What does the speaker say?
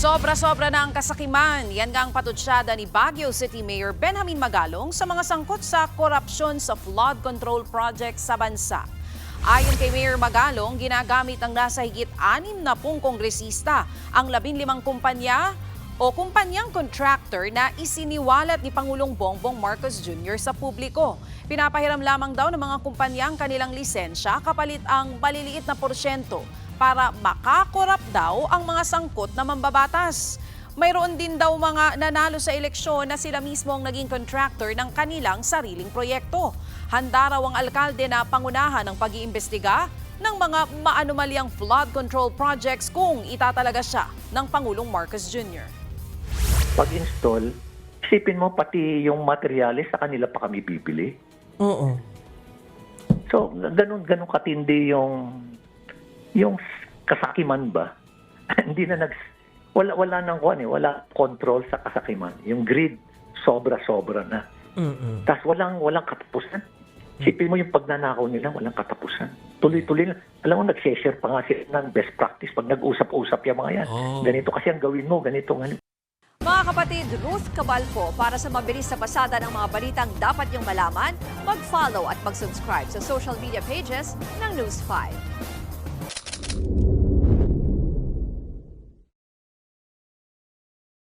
Sobra-sobra na ang kasakiman. Yan nga ang patutsyada ni Baguio City Mayor Benjamin Magalong sa mga sangkot sa korupsyon sa flood control project sa bansa. Ayon kay Mayor Magalong, ginagamit ng nasa higit 60 kongresista ang 15 kumpanya o kumpanyang contractor na isiniwalat ni Pangulong Bongbong Marcos Jr. sa publiko. Pinapahiram lamang daw ng mga kumpanyang kanilang lisensya kapalit ang maliliit na porsyento para makakorap daw ang mga sangkot na mambabatas. Mayroon din daw mga nanalo sa eleksyon na sila mismo ang naging contractor ng kanilang sariling proyekto. Handa raw ang alkalde na pangunahan ng pag-iimbestiga ng mga maanomaliang flood control projects kung itatalaga siya ng Pangulong Marcos Jr. Pag-install, isipin mo pati yung materyales sa kanila pa kami bibili. Oo. So, ganun katindi yung kasakiman ba? Hindi na wala nang wala control sa kasakiman. Yung greed sobra-sobra na. Tapos walang katapusan. Isipin mo yung pagnanakaw nila, walang katapusan. Tuloy-tuloy na. Alam mo, nag-share pa nga sila ng best practice pag nag-usap-usap yung mga yan. Ganito kasi ang gawin mo, ganito. Mga kapatid, Ruth Cabalco, para sa mabilis na pasada ng mga balitang dapat niyong malaman, mag-follow at mag-subscribe sa social media pages ng News 5.